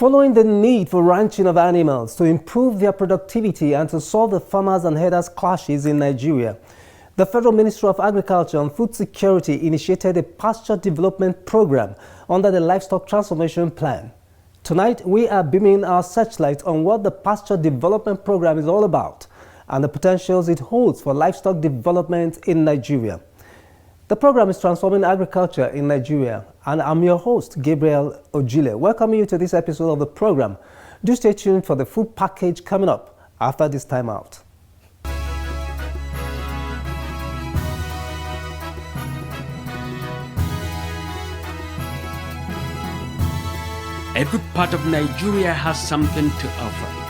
Following the need for ranching of animals to improve their productivity and to solve the farmers and herders clashes in Nigeria, the Federal Ministry of Agriculture and Food Security initiated a pasture development program under the Livestock Transformation Plan. Tonight, we are beaming our searchlight on what the pasture development program is all about and the potentials it holds for livestock development in Nigeria. The program is transforming agriculture in Nigeria, and I'm your host, Gabriel Ojile, welcoming you to this episode of the program. Do stay tuned for the full package coming up after this time out. Every part of Nigeria has something to offer.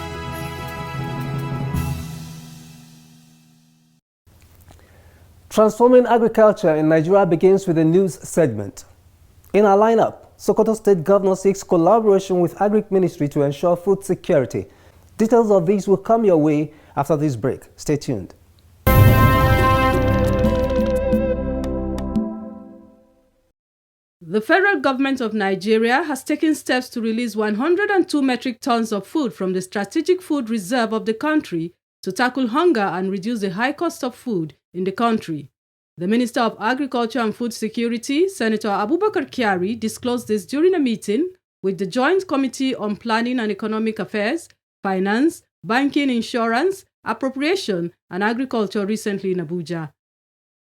Transforming agriculture in Nigeria begins with a news segment. In our lineup, Sokoto State Governor seeks collaboration with Agri Ministry to ensure food security. Details of these will come your way after this break. Stay tuned. The federal government of Nigeria has taken steps to release 102 metric tons of food from the strategic food reserve of the country to tackle hunger and reduce the high cost of food in the country. The Minister of Agriculture and Food Security, Senator Abubakar Kyari, disclosed this during a meeting with the Joint Committee on Planning and Economic Affairs, Finance, Banking, Insurance, Appropriation, and Agriculture recently in Abuja.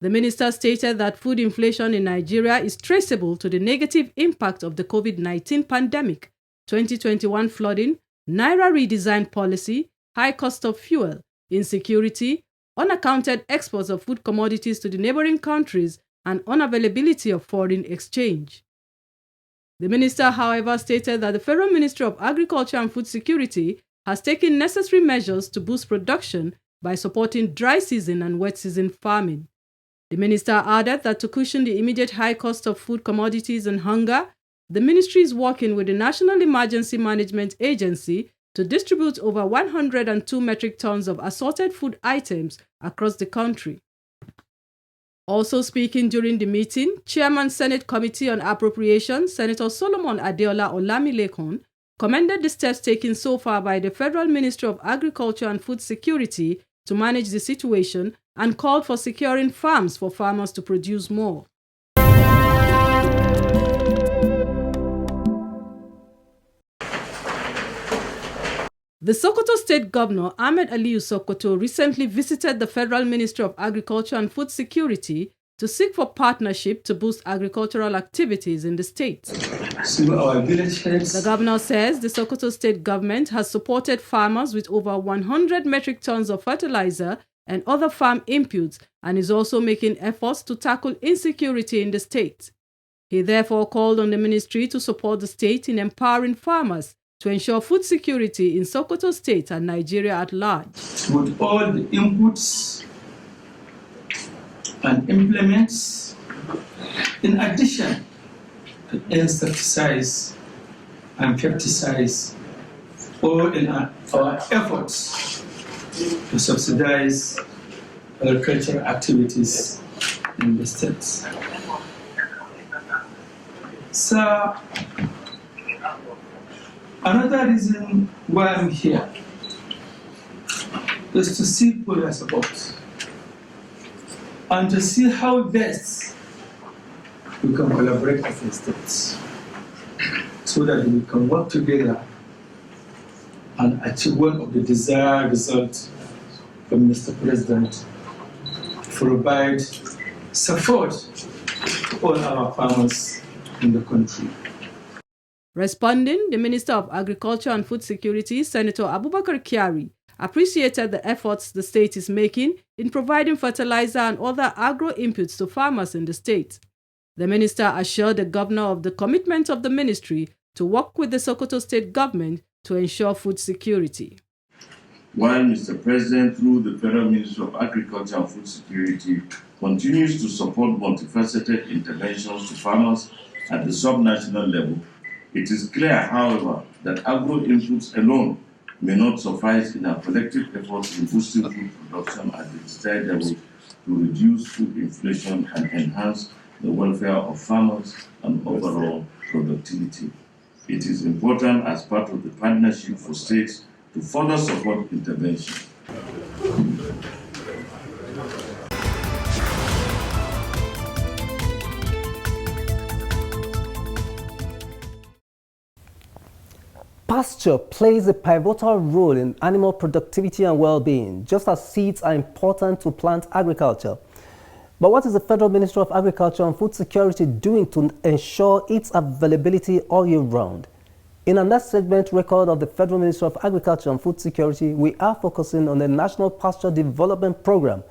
The minister stated that food inflation in Nigeria is traceable to the negative impact of the COVID-19 pandemic, 2021 flooding, Naira redesign policy, high cost of fuel, insecurity, unaccounted exports of food commodities to the neighboring countries, and unavailability of foreign exchange. The minister, however, stated that the Federal Ministry of Agriculture and Food Security has taken necessary measures to boost production by supporting dry season and wet season farming. The minister added that to cushion the immediate high cost of food commodities and hunger, the ministry is working with the National Emergency Management Agency to distribute over 102 metric tons of assorted food items across the country. Also speaking during the meeting, Chairman Senate Committee on Appropriations, Senator Solomon Adeola Olamilekun, commended the steps taken so far by the Federal Ministry of Agriculture and Food Security to manage the situation and called for securing farms for farmers to produce more. The Sokoto State Governor, Ahmed Aliyu Sokoto, recently visited the Federal Ministry of Agriculture and Food Security to seek for partnership to boost agricultural activities in the state. The governor says the Sokoto State government has supported farmers with over 100 metric tons of fertilizer and other farm inputs and is also making efforts to tackle insecurity in the state. He therefore called on the ministry to support the state in empowering farmers to ensure food security in Sokoto State and Nigeria at large. With all the inputs and implements, in addition to insecticides and pesticides, all in our efforts to subsidize agricultural activities in the states. So, another reason why I'm here is to seek for your support and to see how best we can collaborate as a state so that we can work together and achieve one of the desired results from Mr. President to provide support to all our farmers in the country. Responding, the Minister of Agriculture and Food Security, Senator Abubakar Kyari, appreciated the efforts the state is making in providing fertilizer and other agro inputs to farmers in the state. The minister assured the governor of the commitment of the ministry to work with the Sokoto State government to ensure food security. While Mr. President, through the Federal Ministry of Agriculture and Food Security, continues to support multifaceted interventions to farmers at the subnational level, it is clear, however, that agro inputs alone may not suffice in our collective efforts in boosting food production at the desired level to reduce food inflation and enhance the welfare of farmers and overall productivity. it is important as part of the partnership for states to further support intervention. Pasture plays a pivotal role in animal productivity and well-being, just as seeds are important to plant agriculture. But what is the Federal Ministry of Agriculture and Food Security doing to ensure its availability all year round? In our next segment record of the Federal Ministry of Agriculture and Food Security, we are focusing on the National Pasture Development Program,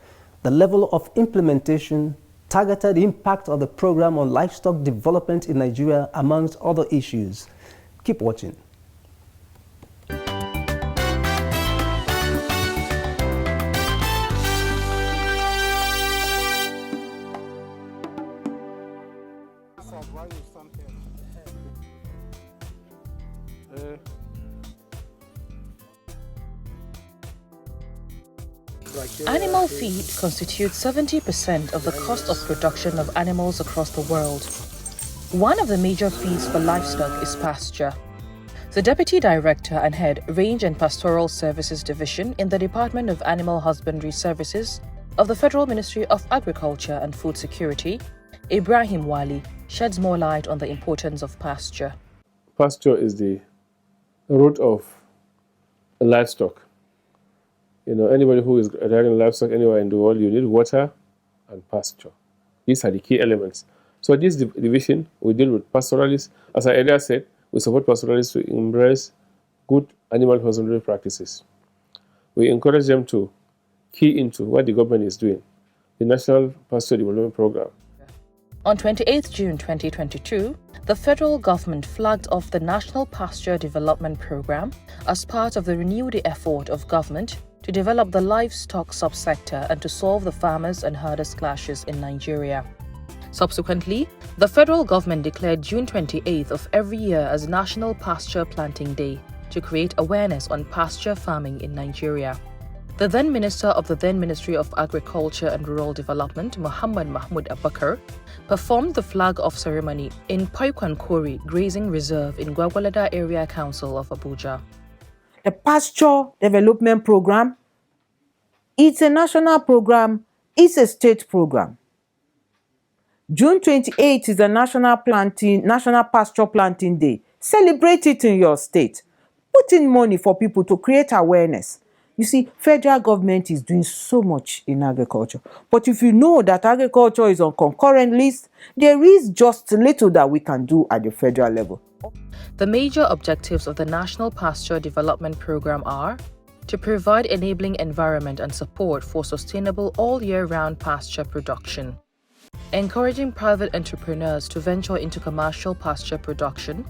the level of implementation, targeted impact of the program on livestock development in Nigeria, amongst other issues. Keep watching. Animal feed constitutes 70% of the cost of production of animals across the world. One of the major feeds for livestock is pasture. The Deputy Director and Head, Range and Pastoral Services Division in the Department of Animal Husbandry Services of the Federal Ministry of Agriculture and Food Security, Ibrahim Wali, sheds more light on the importance of pasture. Pasture is the root of livestock. You know, anybody who is rearing livestock anywhere in the world, you need water and pasture. These are the key elements. So this division, we deal with pastoralists. As I earlier said, we support pastoralists to embrace good animal husbandry practices. We encourage them to key into what the government is doing, the National Pasture Development Program. On 28 June 2022, the federal government flagged off the National Pasture Development Program as part of the renewed effort of government to develop the livestock subsector and to solve the farmers and herders clashes in Nigeria. Subsequently, the federal government declared June 28th of every year as National Pasture Planting Day to create awareness on pasture farming in Nigeria. The then Minister of the then Ministry of Agriculture and Rural Development, Muhammad Mahmoud Abakar, performed the flag-off ceremony in Poikwankori Grazing Reserve in Gwagwalada Area Council of Abuja. The Pasture Development Program, it's a national program, it's a state program. June 28th is the National Pasture Planting Day. Celebrate it in your state. Put in money for people to create awareness. You see, federal government is doing so much in agriculture. But if you know that agriculture is on concurrent list, there is just little that we can do at the federal level. The major objectives of the National Pasture Development Program are to provide enabling environment and support for sustainable all-year-round pasture production, encouraging private entrepreneurs to venture into commercial pasture production,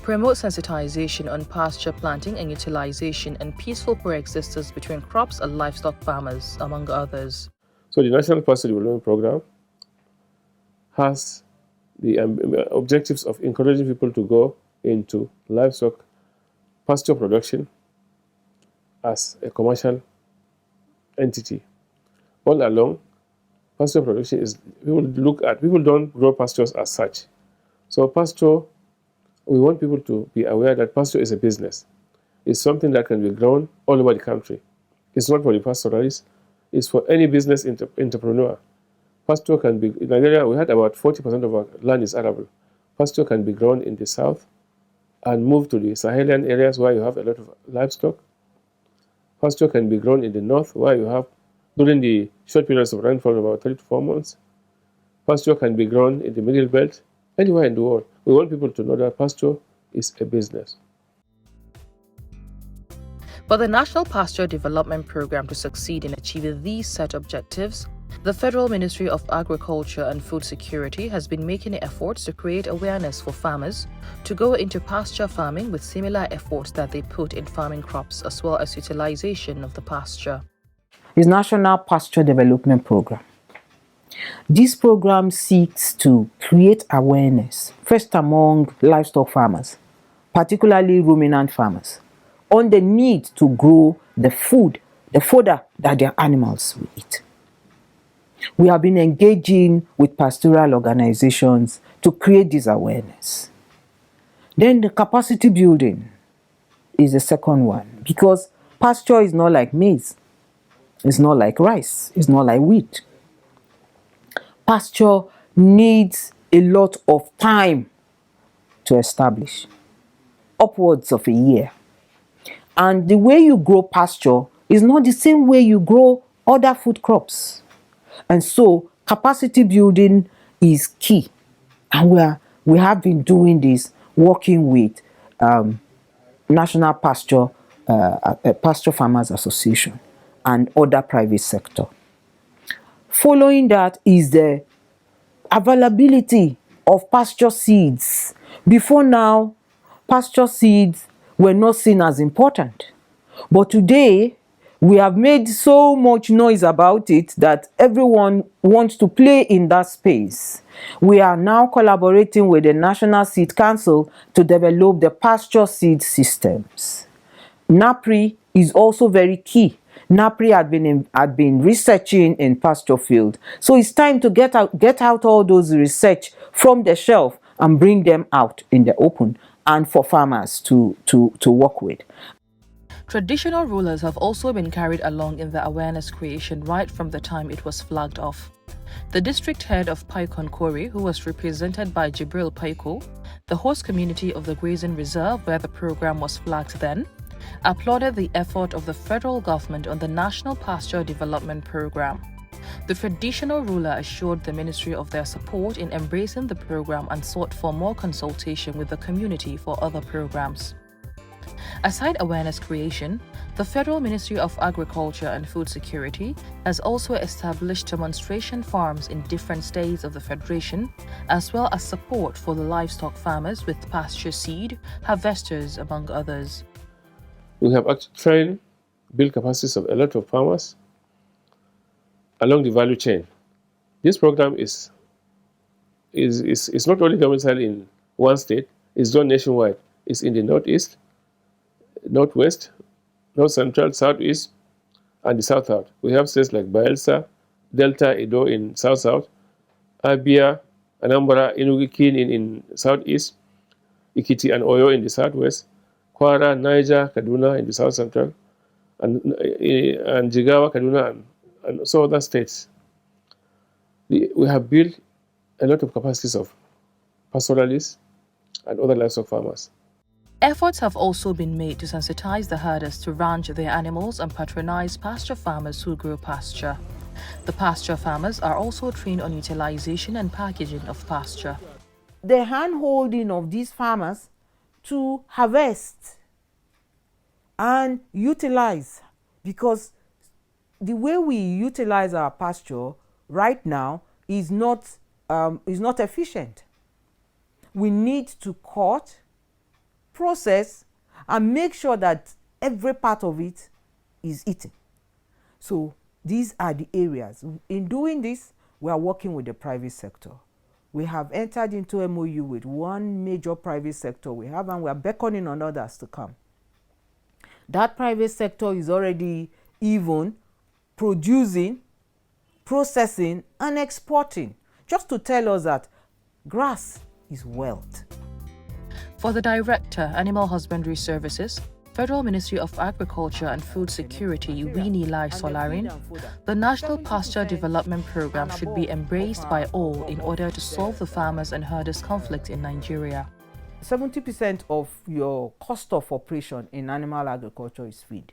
promote sensitization on pasture planting and utilization and peaceful coexistence between crops and livestock farmers, among others. So the National Pasture Development Program has the objectives of encouraging people to go into livestock pasture production as a commercial entity. All along, pasture production is, people don't grow pastures as such. So pasture, we want people to be aware that pasture is a business. It's something that can be grown all over the country. It's not for the pastoralists, it's for any business entrepreneur. Pasture can be, in Nigeria, we had about 40% of our land is arable. Pasture can be grown in the south and move to the Sahelian areas where you have a lot of livestock. Pasture can be grown in the north where you have, during the short periods of rainfall, about 3 to 4 months. Pasture can be grown in the middle belt, anywhere in the world. We want people to know that pasture is a business. For the National Pasture Development Program to succeed in achieving these set objectives, the Federal Ministry of Agriculture and Food Security has been making efforts to create awareness for farmers to go into pasture farming with similar efforts that they put in farming crops as well as utilization of the pasture. It's National Pasture Development Program. This program seeks to create awareness, first among livestock farmers, particularly ruminant farmers, on the need to grow the fodder that their animals will eat. We have been engaging with pastoral organizations to create this awareness. Then the capacity building is the second one, because pasture is not like maize, it's not like rice, it's not like wheat. Pasture needs a lot of time to establish, upwards of a year. And the way you grow pasture is not the same way you grow other food crops. And so capacity building is key. And we have been doing this, working with National Pasture Farmers Association and other private sector. Following that is the availability of pasture seeds. Before now, pasture seeds were not seen as important. But today, we have made so much noise about it that everyone wants to play in that space. We are now collaborating with the National Seed Council to develop the pasture seed systems. NAPRI is also very key. NAPRI had been researching in pasture field. So it's time to get out all those research from the shelf and bring them out in the open and for farmers to work with. Traditional rulers have also been carried along in the awareness creation right from the time it was flagged off. The district head of Paikon Kori, who was represented by Jibril Paiko, the host community of the Grazing Reserve where the program was flagged then, applauded the effort of the federal government on the National Pasture Development Program. The traditional ruler assured the ministry of their support in embracing the program and sought for more consultation with the community for other programs. Aside awareness creation, the Federal Ministry of Agriculture and Food Security has also established demonstration farms in different states of the Federation, as well as support for the livestock farmers with pasture seed, harvesters, among others. We have actually trained, built capacities of a lot of farmers along the value chain. This program is not only domiciled in one state, it's done nationwide. It's in the Northeast, Northwest, North Central, Southeast, and the South-South. We have states like Bayelsa, Delta, Edo in South-South, Abia, Anambra, Enugu, in Southeast, Ikiti and Oyo in the Southwest, Kwara, Niger, Kaduna in the South Central, and Jigawa, Kaduna, and so other states. We have built a lot of capacities of pastoralists and other livestock farmers. Efforts have also been made to sensitize the herders to ranch their animals and patronize pasture farmers who grow pasture. The pasture farmers are also trained on utilization and packaging of pasture. The hand-holding of these farmers to harvest and utilize, because the way we utilize our pasture right now is not efficient. We need to cut, process, and make sure that every part of it is eaten. So these are the areas. In doing this, we are working with the private sector. We have entered into MOU with one major private sector we have, and we are beckoning on others to come. That private sector is already even producing, processing, and exporting, just to tell us that grass is wealth. For the Director, Animal Husbandry Services, Federal Ministry of Agriculture and Food Security, Winnie Lai Solarin, the National Pasture Development Program should be embraced by all in order to solve the farmers and herders conflict in Nigeria. 70% of your cost of operation in animal agriculture is feed.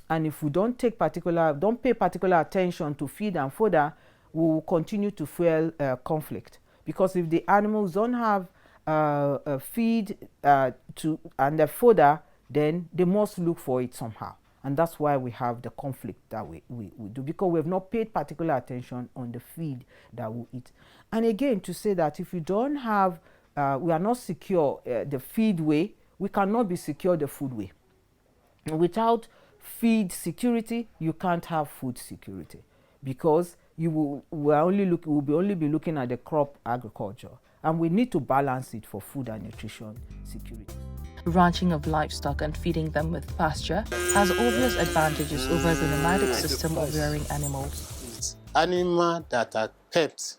And if we don't pay particular attention to feed and fodder, we will continue to fuel conflict. Because if the animals don't have feed and the fodder, then they must look for it somehow. And that's why we have the conflict that we do, because we have not paid particular attention on the feed that we eat. And again, to say that if we don't have, we are not secure the feed way, we cannot be secure the food way. Without feed security, you can't have food security, because you will only be looking at the crop agriculture, and we need to balance it for food and nutrition security. Ranching of livestock and feeding them with pasture has obvious advantages over the nomadic system of rearing animals. Animals that are kept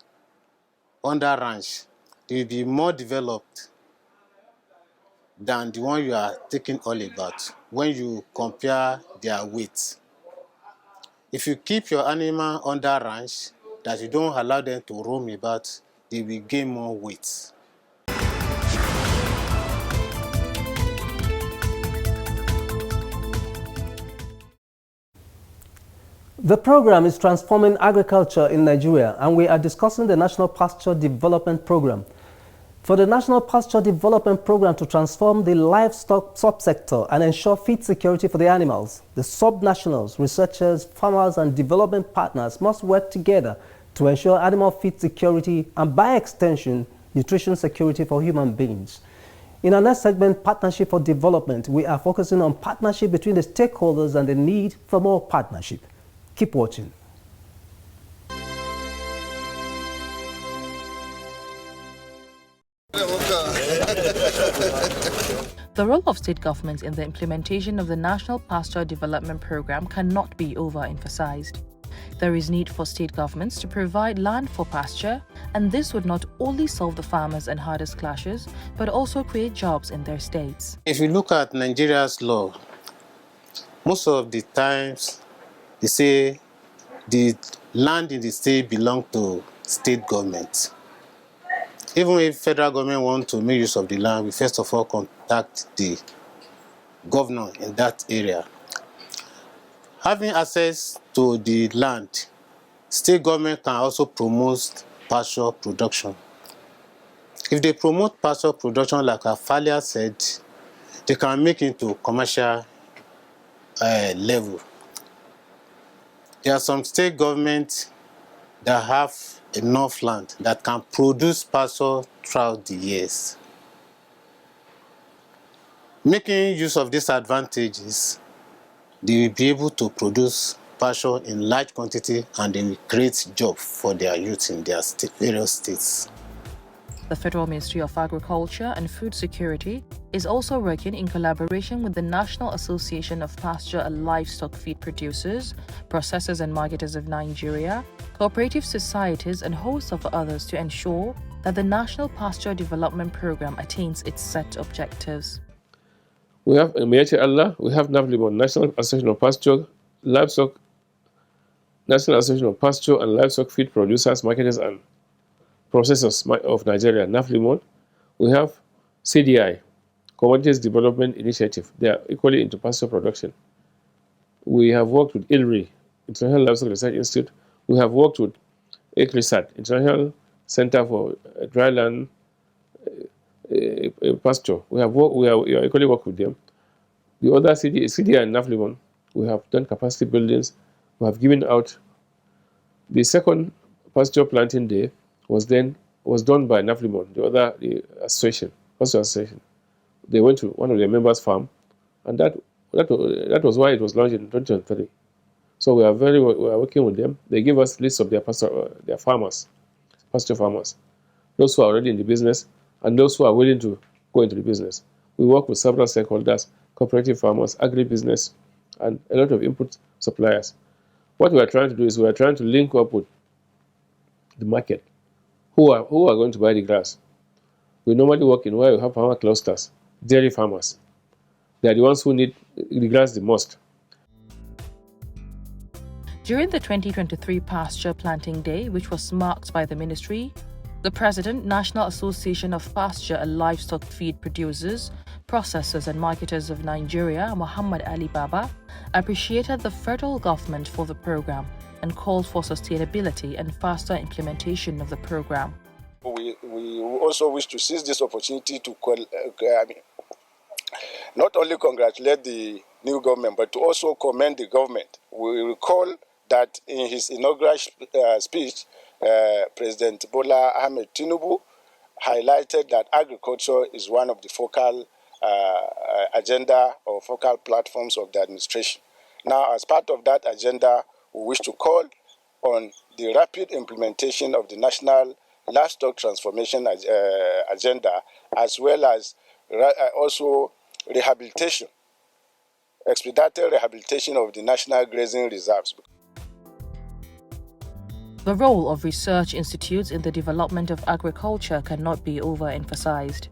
under ranch, they will be more developed than the one you are taking all about when you compare their weight. If you keep your animal under ranch, that you don't allow them to roam about, they will gain more weight. The program is transforming agriculture in Nigeria, and we are discussing the National Pasture Development Program. For the National Pasture Development Program to transform the livestock subsector and ensure feed security for the animals, the subnationals, researchers, farmers, and development partners must work together to ensure animal feed security and, by extension, nutrition security for human beings. In our next segment, Partnership for Development, we are focusing on partnership between the stakeholders and the need for more partnership. Keep watching. The role of state governments in the implementation of the National Pasture Development Program cannot be overemphasized. There is need for state governments to provide land for pasture, and this would not only solve the farmers and herders clashes, but also create jobs in their states. If you look at Nigeria's law, most of the times they say the land in the state belongs to state government. Even if federal government want to make use of the land, we first of all contact the governor in that area. Having access to the land, state government can also promote pasture production. If they promote pasture production, like Afalia said, they can make it to commercial level. There are some state governments that have enough land that can produce pasture throughout the years. Making use of these advantages, they will be able to produce pasture in large quantity, and they will create jobs for their youth in their various states. The Federal Ministry of Agriculture and Food Security is also working in collaboration with the National Association of Pasture and Livestock Feed Producers, Processors and Marketers of Nigeria, cooperative societies, and hosts of others to ensure that the National Pasture Development Program attains its set objectives. We have Allah, we have NAFLIMON, National Association of Pasture, Livestock, National Association of Pasture and Livestock Feed Producers, Marketers and Processors of Nigeria, NAFLIMON. We have CDI, Commodities Development Initiative. They are equally into pasture production. We have worked with ILRI, International Livestock Research Institute. We have worked with ICRISAT, International Center for Dryland Pasture. We are equally worked with them. The other CDI and NAFLIMON, we have done capacity buildings. We have given out. The second pasture planting day was done by NAFLIMON, the association, pasture association. They went to one of their members' farm, and that was why it was launched in 2023. So we are working with them. They give us lists of their farmers, pasture farmers, those who are already in the business and those who are willing to go into the business. We work with several stakeholders, cooperative farmers, agribusiness, and a lot of input suppliers. What we are trying to do is we are trying to link up with the market. Who are going to buy the grass? We normally work in where we have farmer clusters, dairy farmers. They are the ones who need the grass the most. During the 2023 Pasture Planting Day, which was marked by the ministry, the President, National Association of Pasture and Livestock Feed Producers, Processors and Marketers of Nigeria, Muhammad Ali Baba, appreciated the federal government for the program and called for sustainability and faster implementation of the program. We also wish to seize this opportunity to not only congratulate the new government, but to also commend the government. We recall that in his inaugural speech, President Bola Ahmed Tinubu highlighted that agriculture is one of the focal agenda or focal platforms of the administration. Now, as part of that agenda, we wish to call on the rapid implementation of the National Livestock Transformation Agenda, as well as also rehabilitation, expedited rehabilitation of the national grazing reserves. The role of research institutes in the development of agriculture cannot be overemphasized.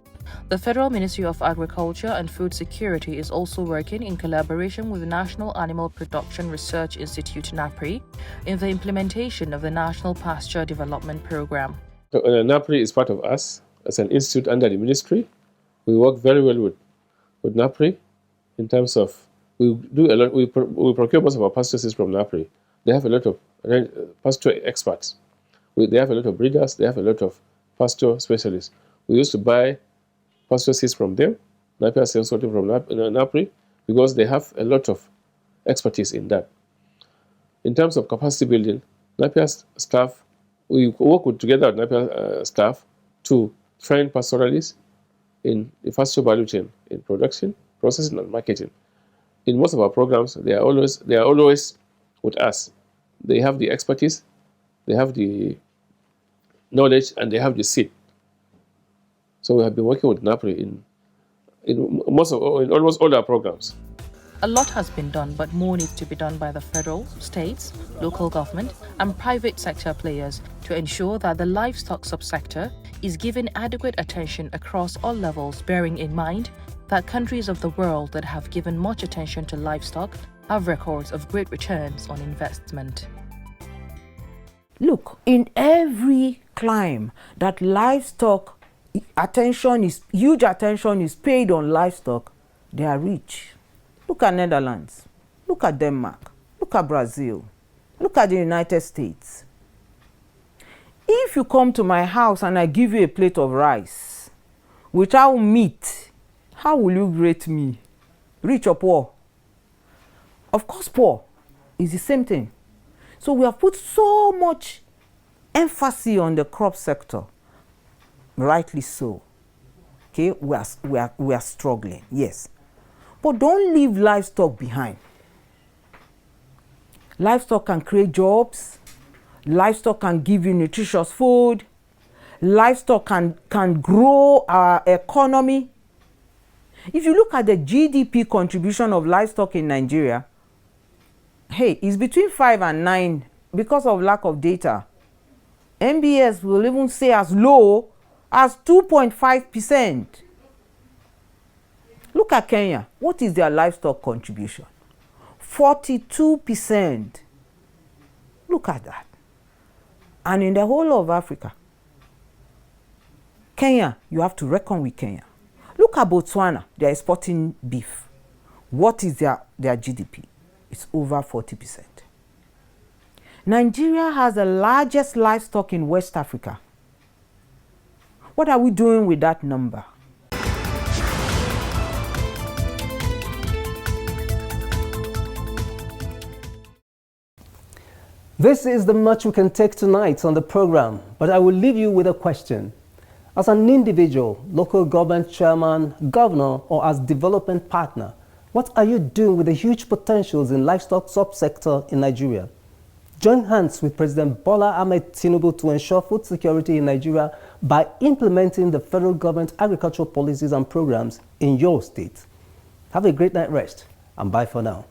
The Federal Ministry of Agriculture and Food Security is also working in collaboration with the National Animal Production Research Institute (NAPRI) in the implementation of the National Pasture Development Program. So, NAPRI is part of us as an institute under the ministry. We work very well with NAPRI in terms of we procure most of our pasture seeds from NAPRI. They have a lot of pasture experts. They have a lot of breeders. They have a lot of pasture specialists. We used to buy pasture seeds from them, Napier sells something from NAPRI, because they have a lot of expertise in that. In terms of capacity building, Napier's staff, we work together with Napier staff to train pastoralists in the pasture value chain, in production, processing, and marketing. In most of our programs, they are always with us. They have the expertise, they have the knowledge, and they have the seed. So we have been working with NAPRI in almost all our programs. A lot has been done, but more needs to be done by the federal, states, local government, and private sector players to ensure that the livestock subsector is given adequate attention across all levels, bearing in mind that countries of the world that have given much attention to livestock have records of great returns on investment. Look, in every clime that livestock huge attention is paid on livestock, they are rich. Look at Netherlands, look at Denmark, look at Brazil, look at the United States. If you come to my house and I give you a plate of rice without meat, how will you rate me? Rich or poor? Of course, poor is the same thing. So we have put so much emphasis on the crop sector. Rightly so. Okay, we are struggling, yes. But don't leave livestock behind. Livestock can create jobs. Livestock can give you nutritious food. Livestock can grow our economy. If you look at the GDP contribution of livestock in Nigeria, hey, it's between 5 and 9 because of lack of data. NBS will even say as low as 2.5%. Look at Kenya. What is their livestock contribution? 42%. Look at that. And in the whole of Africa, Kenya, you have to reckon with Kenya. Look at Botswana. They are exporting beef. What is their GDP? It's over 40%. Nigeria has the largest livestock in West Africa. What are we doing with that number? This is the much we can take tonight on the program, but I will leave you with a question. As an individual, local government chairman, governor, or as development partner, what are you doing with the huge potentials in livestock subsector in Nigeria? Join hands with President Bola Ahmed Tinubu to ensure food security in Nigeria by implementing the federal government agricultural policies and programs in your state. Have a great night rest, and bye for now.